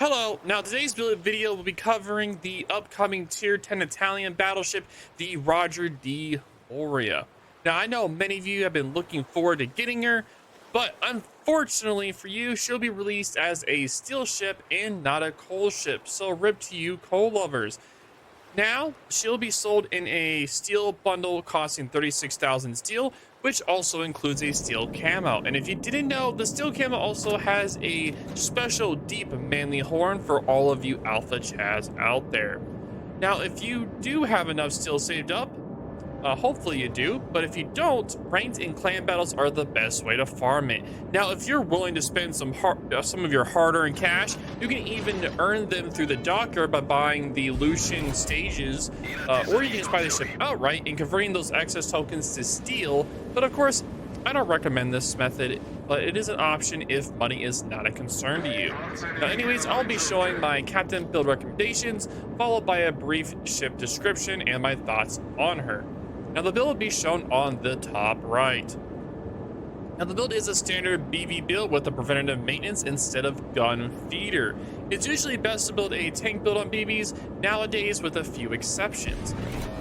Hello, now today's video will be covering the upcoming Tier 10 Italian battleship, the Roger D. Lauria. Now I know many of you have been looking forward to getting her, but unfortunately for you, she'll be released as a steel ship and not a coal ship, so rip to you coal lovers. Now, she'll be sold in a steel bundle costing 36,000 steel, which also includes a steel camo. And if you didn't know, the steel camo also has a special deep manly horn for all of you alpha chads out there. Now, if you do have enough steel saved up, hopefully you do, but if you don't, ranked and clan battles are the best way to farm it. Now, if you're willing to spend some of your hard-earned cash, you can even earn them through the dockyard by buying the Lucian stages, or you can just buy the ship outright and converting those excess tokens to steel. But of course, I don't recommend this method, but it is an option if money is not a concern to you. Now, anyways, I'll be showing my captain build recommendations, followed by a brief ship description and my thoughts on her. Now the build will be shown on the top right. Now the build is a standard BV build with a preventative maintenance instead of gun feeder. It's usually best to build a tank build on BVs nowadays with a few exceptions.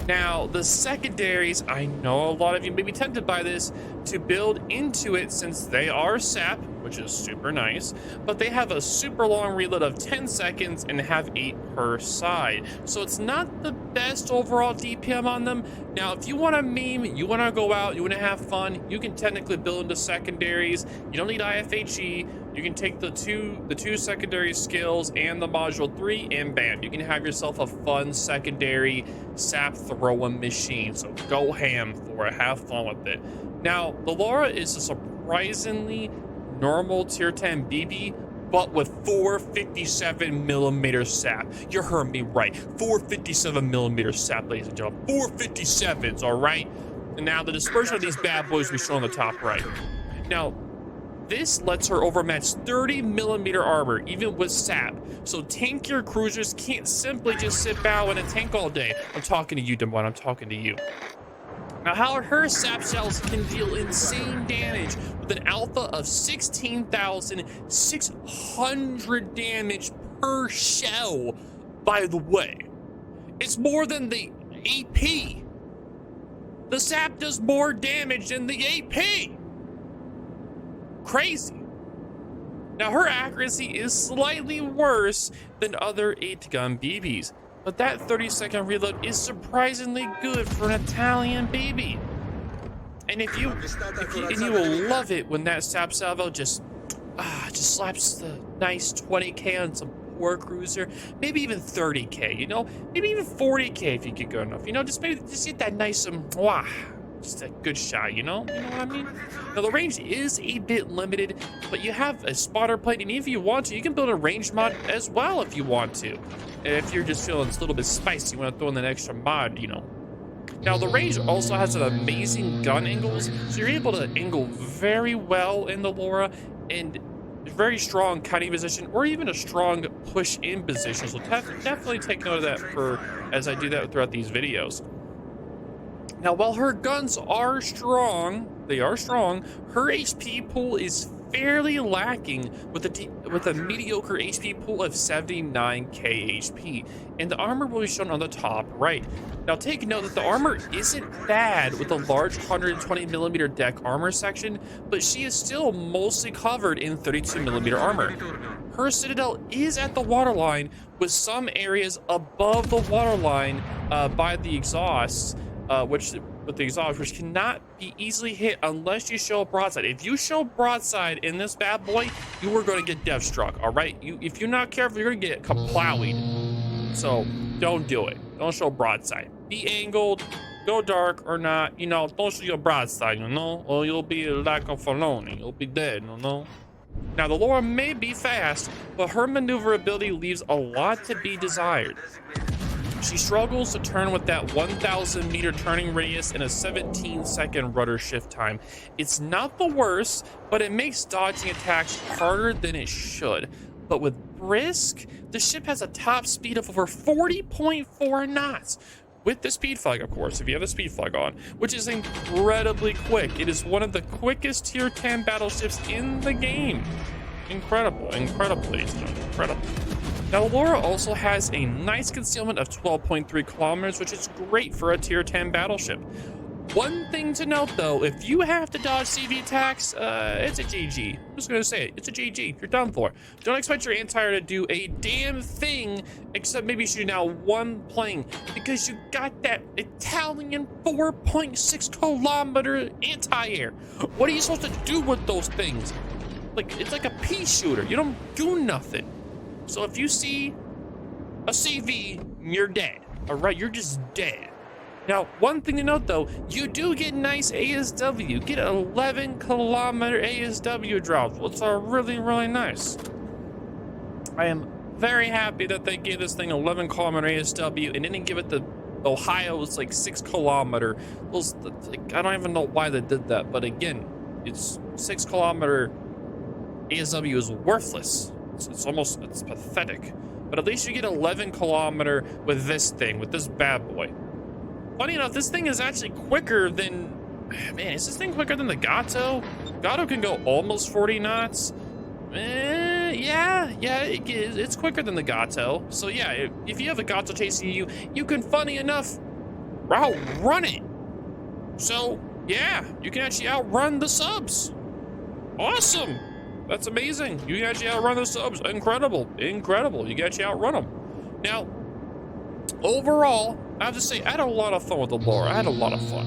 Now the secondaries, I know a lot of you may be tempted by this to build into it since they are SAP, which is super nice, but they have a super long reload of 10 seconds and have 8 per side. So it's not the best overall DPM on them. Now, if you want to meme, you want to go out, you want to have fun, you can technically build into secondaries. You don't need IFHE. You can take the two secondary skills and the module 3 and bam, you can have yourself a fun secondary SAP throwing machine. So go ham for it, have fun with it. Now, the Lauria is a surprisingly normal tier 10 BB, but with 457mm SAP. You heard me right, 457mm SAP, ladies and gentlemen. 457s, all right? And now the dispersion of these bad boys we show on the top right. Now, this lets her overmatch 30mm armor, even with SAP. So tankier cruisers can't simply just sit bow in a tank all day. I'm talking to you, Des Moines, I'm talking to you. Now, how her SAP shells can deal insane damage with an alpha of 16,600 damage per shell, by the way. It's more than the AP. The SAP does more damage than the AP. Crazy. Now, her accuracy is slightly worse than other 8-gun BBs. But that 30-second reload is surprisingly good for an Italian BB. And you will love it when that SAP salvo just slaps the nice 20k on some poor cruiser, maybe even 30k, you know, maybe even 40k if you get good enough, you know, just get that nice just a good shot, you know what I mean? Now the range is a bit limited, but you have a spotter plate, and if you want to, you can build a range mod as well if you want to. And if you're just feeling it's a little bit spicy, you want to throw in that extra mod, you know. Now the range also has an amazing gun angles, so you're able to angle very well in the Lauria, and very strong kiting position, or even a strong push in position. So definitely take note of that as I do that throughout these videos. Now, while her guns are strong, her HP pool is fairly lacking with a mediocre HP pool of 79k HP, and the armor will be shown on the top right. Now, take note that the armor isn't bad with a large 120mm deck armor section, but she is still mostly covered in 32mm armor. Her citadel is at the waterline, with some areas above the waterline by the exhausts, which cannot be easily hit unless you show a broadside. If you show broadside in this bad boy, you are going to get death struck, all right? If you're not careful, you're going to get kaplowed. So don't do it. Don't show broadside. Be angled, go dark or not, you know, don't show your broadside, you know, or you'll be like a felony. You'll be dead, you know? Now, the Lauria may be fast, but her maneuverability leaves a lot to be desired. She struggles to turn with that 1,000-meter turning radius and a 17-second rudder shift time. It's not the worst, but it makes dodging attacks harder than it should. But with Brisk, the ship has a top speed of over 40.4 knots. With the speed flag, of course, if you have the speed flag on, which is incredibly quick. It is one of the quickest tier 10 battleships in the game. Incredible, incredible, ladies and gentlemen, incredible. Now, Lauria also has a nice concealment of 12.3 kilometers, which is great for a tier 10 battleship. One thing to note though, if you have to dodge CV attacks, it's a GG. I'm just gonna say it, it's a GG. You're done for. Don't expect your anti-air to do a damn thing except maybe shooting out one plane because you got that Italian 4.6 kilometer anti-air. What are you supposed to do with those things? Like, it's like a pea shooter. You don't do nothing. So if you see a CV, you're dead. All right, you're just dead. Now, one thing to note though, you do get nice ASW. You get 11 kilometer ASW drops, which are really, really nice. I am very happy that they gave this thing 11 kilometer ASW and didn't give it the Ohio's like 6 kilometer. Those, like, I don't even know why they did that, but again, it's 6 kilometer ASW is worthless. It's pathetic. But at least you get 11 kilometer with this thing, with this bad boy. Funny enough, this thing is actually quicker than, man, is this thing quicker than the Gato? Gato can go almost 40 knots. Yeah, it's quicker than the Gato. So yeah, if you have a Gato chasing you, you can, funny enough, outrun it. So yeah, you can actually outrun the subs. Awesome. That's amazing. You can actually outrun the subs. Incredible. You can actually outrun them. Now, overall, I have to say, I had a lot of fun with the Lauria. I had a lot of fun.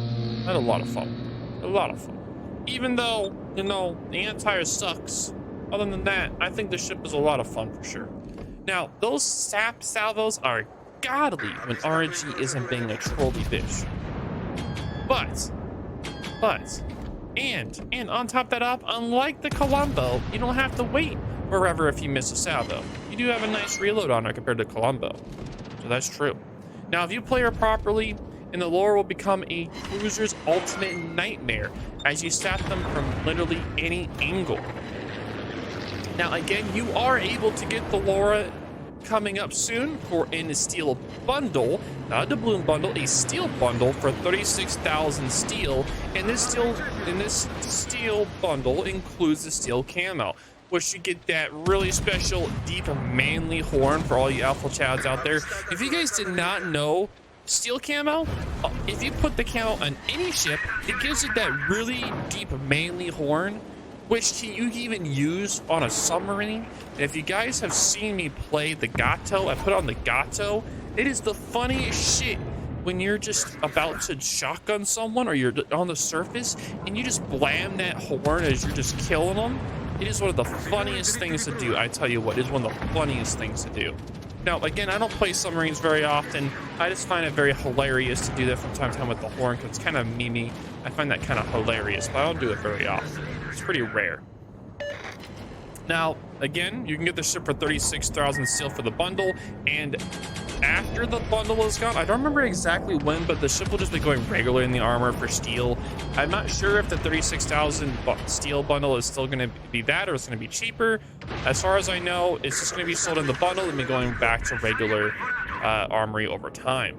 Even though, you know, the anti-air sucks. Other than that, I think the ship is a lot of fun for sure. Now, those SAP salvos are godly when RNG isn't being a trolly bitch. And on top of that up, unlike the Colombo, you don't have to wait forever if you miss a salvo. You do have a nice reload on her compared to Colombo. So that's true. Now, if you play her properly, and the Lauria will become a cruiser's ultimate nightmare as you sap them from literally any angle. Now, again, you are able to get the Lauria coming up soon in a steel bundle, not a doubloon bundle, a steel bundle for 36,000 steel. And this steel bundle includes the steel camo, which you get that really special deep manly horn for all you alpha chads out there. If you guys did not know, steel camo, if you put the camo on any ship, it gives it that really deep manly horn, which you can even use on a submarine. And if you guys have seen me play the Gato, I put on the Gato, it is the funniest shit when you're just about to shotgun someone or you're on the surface and you just blam that horn as you're just killing them. It is one of the funniest things to do. I tell you what, it is one of the funniest things to do. Now, again, I don't play submarines very often. I just find it very hilarious to do that from time to time with the horn because it's kind of memey. I find that kind of hilarious, but I don't do it very often. It's pretty rare. Now, again, you can get the ship for 36,000 steel for the bundle, and after the bundle is gone, I don't remember exactly when, but the ship will just be going regular in the armor for steel. I'm not sure if the 36,000 steel bundle is still going to be that or it's going to be cheaper. As far as I know, it's just going to be sold in the bundle and be going back to regular armory over time.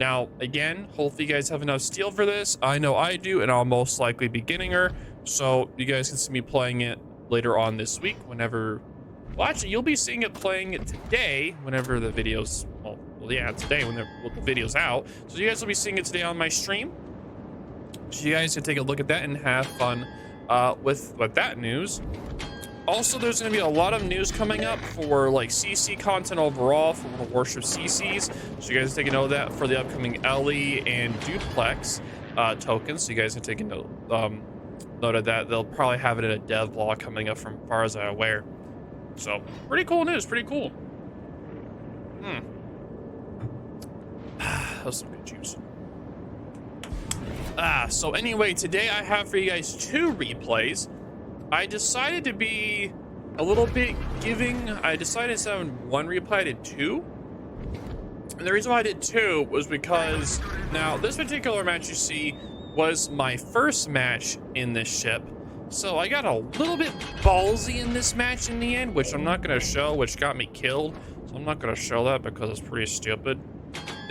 Now, again, hopefully you guys have enough steel for this. I know I do, and I'll most likely be getting her. So you guys can see me playing it later on this week whenever, well, actually, you'll be seeing it playing it today whenever the video's, well yeah, today when the video's out. So you guys will be seeing it today on my stream. So you guys can take a look at that and have fun with that news. Also, there's going to be a lot of news coming up for like CC content overall for World of Warships CCs. So you guys take a note of that for the upcoming LE and Duplex tokens. So you guys can take a note of that. They'll probably have it in a dev blog coming up from far as I'm aware. So pretty cool news, pretty cool. That's some good juice. So anyway, today I have for you guys 2 replays. I decided to be a little bit giving. I decided instead of 1 replay, I did 2. And the reason why I did 2 was because now this particular match you see was my first match in this ship. So I got a little bit ballsy in this match in the end, which I'm not going to show, which got me killed. So I'm not going to show that because it's pretty stupid.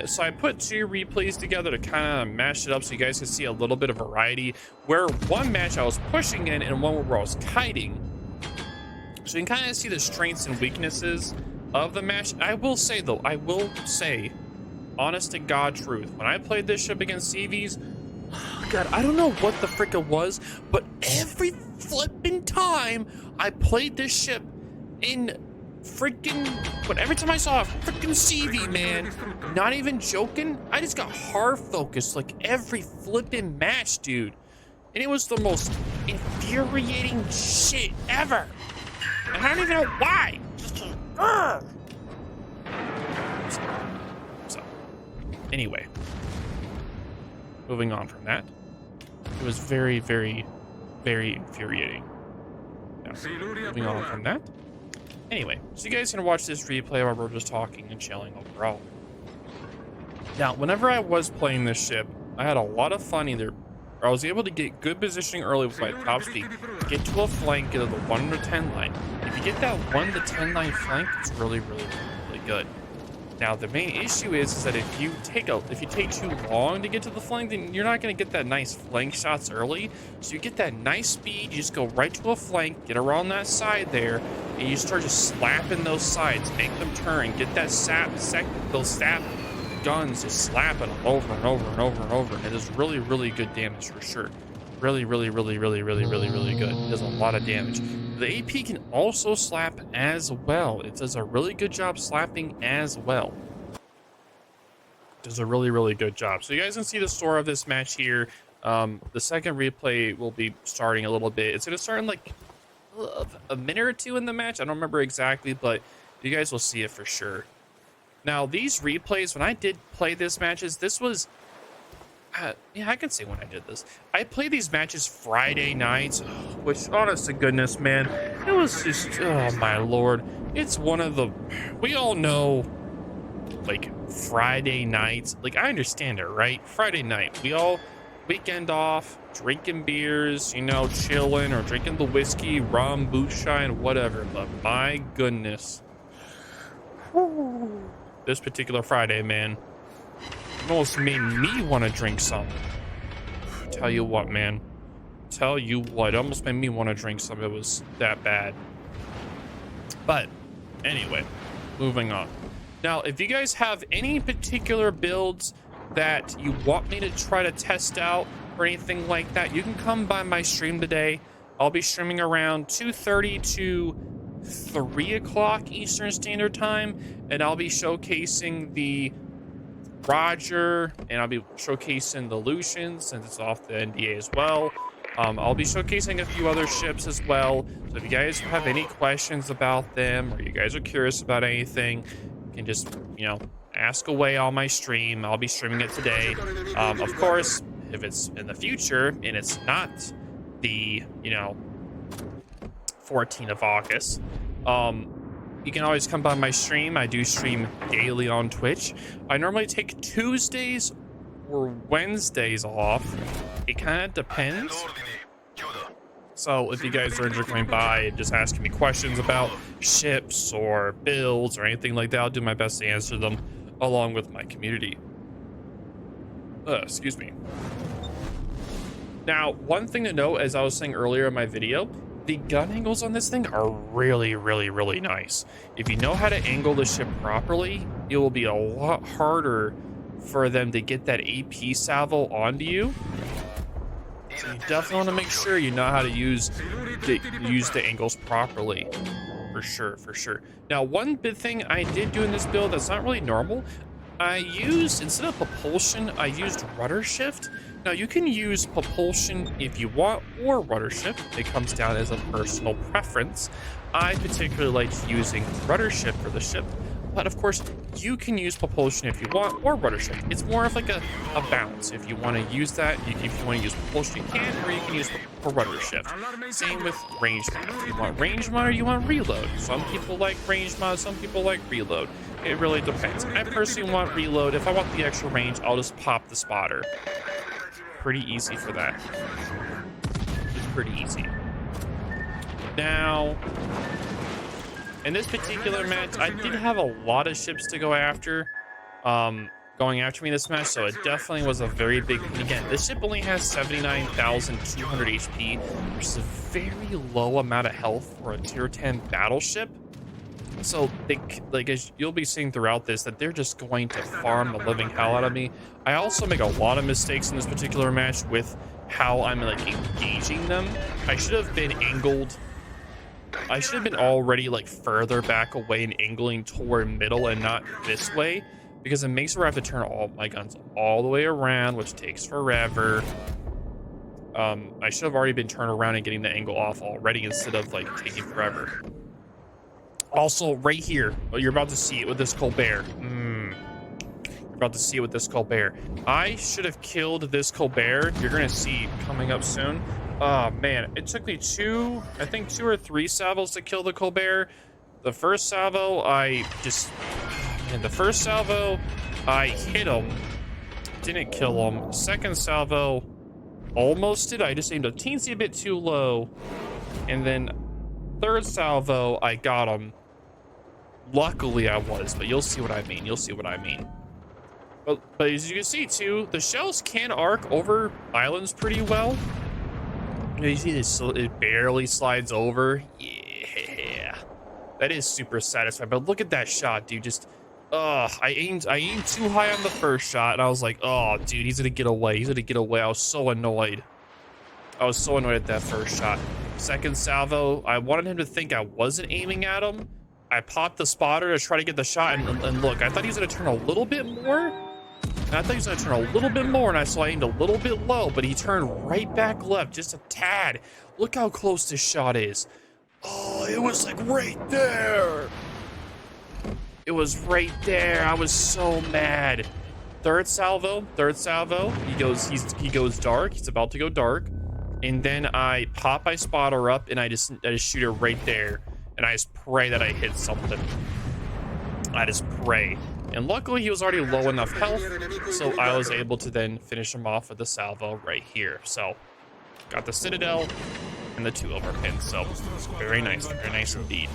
So I put 2 replays together to kind of mash it up so you guys can see a little bit of variety, where one match I was pushing in and one where I was kiting. So you can kind of see the strengths and weaknesses of the match. I will say though, honest to God truth, when I played this ship against CVs, oh God, I don't know what the frick it was, but every flipping time I played this ship in freaking, but every time I saw a freaking CV, man, not even joking, I just got hard focused like every flipping match, dude. And it was the most infuriating shit ever. And I don't even know why. So, anyway, moving on from that, it was very, very, very infuriating. Now, moving on from that. Anyway, so you guys can watch this replay where we're just talking and chilling overall. Now, whenever I was playing this ship, I had a lot of fun either. I was able to get good positioning early with my top speed, get to a flank, get to the 1 to 10 line. If you get that 1 to 10 line flank, it's really, really, really good. Now, the main issue is that if you take too long to get to the flank, then you're not going to get that nice flank shots early. So you get that nice speed, you just go right to a flank, get around that side there, and you start just slapping those sides, make them turn, get that those SAP guns, just slapping them over and over and over and over. And it is really, really good damage for sure. Really, really, really, really, really, really, really good. It does a lot of damage. The AP can also slap as well. It does a really good job slapping as well. It does a really, really good job. So you guys can see the score of this match here. The second replay will be starting a little bit. It's going to start in like a minute or two in the match. I don't remember exactly, but you guys will see it for sure. Now, these replays, when I did play this matches, this was... yeah, I can say when I did this. I played these matches Friday nights, which, honest to goodness, man, it was just, oh my lord. It's one of the, we all know, like, Friday nights, like, I understand it, right? Friday night, we all weekend off, drinking beers, you know, chilling, or drinking the whiskey, rum, moonshine, whatever, but my goodness. This particular Friday, man, almost made me want to drink some. Tell you what, man. Tell you what, it almost made me want to drink some. It was that bad. But anyway, moving on. Now, if you guys have any particular builds that you want me to try to test out or anything like that, you can come by my stream today. I'll be streaming around 2:30 to 3 o'clock Eastern Standard Time, and I'll be showcasing the Roger, and I'll be showcasing the Lucian since it's off the NDA as well. I'll be showcasing a few other ships as well. So if you guys have any questions about them, or you guys are curious about anything, you can just, you know, ask away on my stream. I'll be streaming it today. Of course, if it's in the future and it's not the, you know, 14th of August, you can always come by my stream. I do stream daily on Twitch. I normally take Tuesdays or Wednesdays off. It kind of depends. So if you guys are coming by and just asking me questions about ships or builds or anything like that, I'll do my best to answer them along with my community. Excuse me. Now, one thing to note, as I was saying earlier in my video, the gun angles on this thing are really, really, really nice. If you know how to angle the ship properly, it will be a lot harder for them to get that AP salvo onto you. So you definitely want to make sure you know how to use the angles properly. For sure, for sure. Now, one big thing I did do in this build that's not really normal, I used, instead of propulsion, I used rudder shift. Now, you can use propulsion if you want, or rudder shift. It comes down as a personal preference. I particularly like using rudder shift for the ship, but of course, you can use propulsion if you want, or rudder shift. It's more of like a balance. If you want to use that, if you want to use propulsion, you can, or you can use for rudder shift. Same with range mod. If you want range mod or you want reload. Some people like range mod, some people like reload. It really depends. I personally want reload. If I want the extra range, I'll just pop the spotter. Pretty easy for that. It's pretty easy. Now, in this particular match, I did have a lot of ships to go after, going after me this match, so it definitely was a very big, again, this ship only has 79,200 HP, which is a very low amount of health for a tier 10 battleship. So they, like, as you'll be seeing throughout this, that they're just going to farm the living hell out of me. I also make a lot of mistakes in this particular match with how I'm like engaging them. I should have been angled. I should have been already like further back away and angling toward middle and not this way, because it makes where I have to turn all my guns all the way around, which takes forever. I should have already been turned around and getting the angle off already instead of like taking forever. Also, right here, you're about to see it with this Colbert. You're about to see it with this Colbert. I should have killed this Colbert. You're gonna see coming up soon. Oh man, it took me I think two or three salvos to kill the Colbert. The first salvo, the first salvo, I hit him, didn't kill him. Second salvo, almost did. I just aimed a teensy bit too low, and then third salvo, I got him. Luckily I was, but you'll see what I mean. You'll see what I mean. But as you can see too, the shells can arc over islands pretty well. You see this, it barely slides over. Yeah, that is super satisfying. But look at that shot, dude. Just, I aimed too high on the first shot, and I was like, oh, dude, he's gonna get away. He's gonna get away. I was so annoyed. I was so annoyed at that first shot. Second salvo, I wanted him to think I wasn't aiming at him. I popped the spotter to try to get the shot, and look, I thought he was gonna turn a little bit more. And I thought he was gonna turn a little bit more, and I aimed a little bit low, but he turned right back left, just a tad. Look how close this shot is. Oh, it was like right there. It was right there. I was so mad. Third salvo, he goes dark. He's about to go dark. And then I pop my spotter up, and I just shoot it right there. And I just pray that I hit something. I just pray. And luckily he was already low enough health, so I was able to then finish him off with the salvo right here. So got the Citadel and the 2 overpins. So very nice indeed.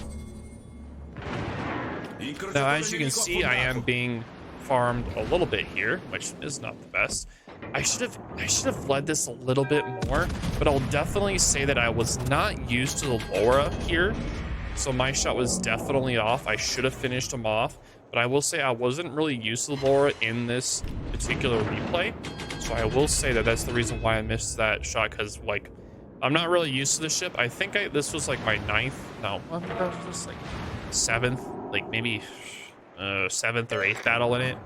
Now, as you can see, I am being farmed a little bit here, which is not the best. I should have led this a little bit more, but I'll definitely say that I was not used to the Lauria here. So my shot was definitely off. I should have finished him off, but I will say I wasn't really used to the Lauria in this particular replay. So I will say that that's the reason why I missed that shot, because like I'm not really used to the ship. I think this was like my 9th, no, what was this, like 7th, like maybe 7th or 8th battle in it.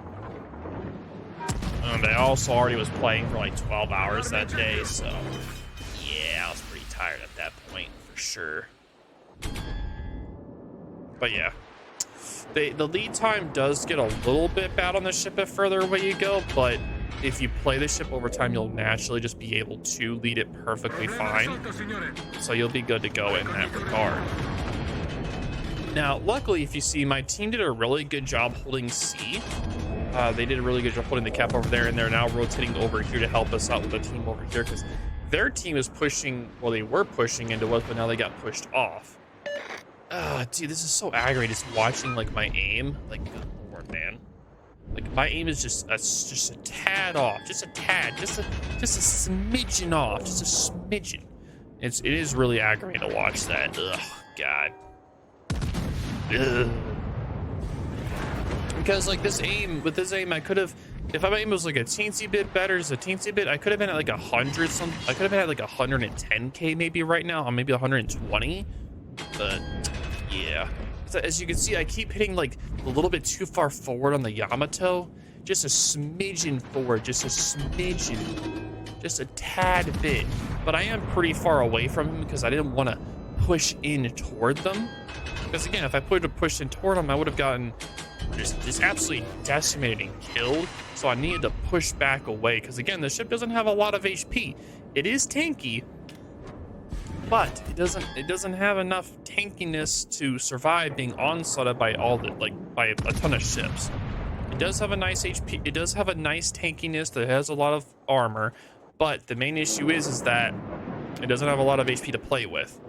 And I also already was playing for like 12 hours that day, so yeah, I was pretty tired at that point for sure. But yeah, the lead time does get a little bit bad on the ship the further away you go, but if you play the ship over time, you'll naturally just be able to lead it perfectly fine. So you'll be good to go in that regard. Now, luckily, if you see, my team did a really good job holding C. They did a really good job holding the cap over there, and they're now rotating over here to help us out with the team over here, because their team is pushing, well, they were pushing into us, but now they got pushed off. Dude, this is so aggravating just watching like my aim. Like, good lord, man. Like my aim is just a tad off, just a tad, just a smidgen off, just a smidgen. It is really aggravating to watch that. Ugh, God. Ugh. Because like with this aim, I could have, if my aim was like a teensy bit better, just a teensy bit, I could have been at like 100 something. I could have been at like 110k maybe right now, or maybe 120. But yeah, so as you can see, I keep hitting like a little bit too far forward on the Yamato. Just a smidgen forward, just a smidgen, just a tad bit. But I am pretty far away from him because I didn't want to push in toward them. Because again, if I pushed in toward him, I would have gotten just absolutely decimated and killed. So I needed to push back away because again, the ship doesn't have a lot of HP. It is tanky, but it doesn't have enough tankiness to survive being onslaughted by by a ton of ships. It does have a nice HP. It does have a nice tankiness that has a lot of armor, but the main issue is that it doesn't have a lot of HP to play with.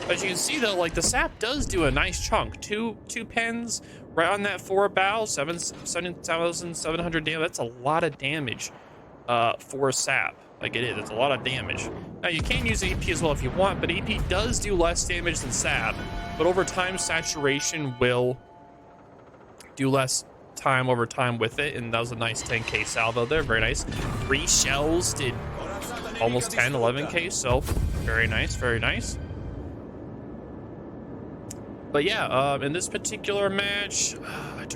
As you can see though, like the SAP does do a nice chunk. Two pens right on that 4 bow, 7,700 damage. That's a lot of damage for SAP. Like it is. It's a lot of damage. Now you can use AP as well if you want, but AP does do less damage than SAP. But over time, saturation will do less time over time with it, and that was a nice 10k salvo there. Very nice. 3 shells did almost 10, 11k, so very nice, very nice. But yeah, in this particular match, I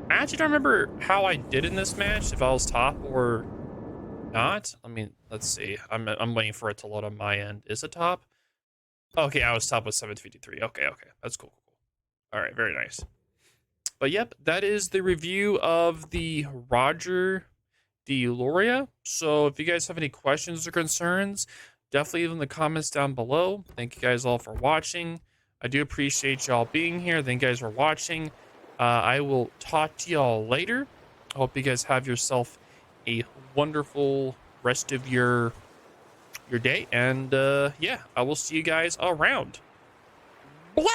actually don't remember how I did in this match, if I was top or not. I mean, let's see. I'm waiting for it to load on my end. Is it top? Okay, I was top with 753. Okay, that's cool. All right, very nice. But yep, that is the review of the Roger the Lauria. So if you guys have any questions or concerns, definitely leave in the comments down below. Thank you guys all for watching. I do appreciate y'all being here. Thank you guys for watching. I will talk to y'all later. I hope you guys have yourself a wonderful rest of your day. And yeah, I will see you guys around. Blah!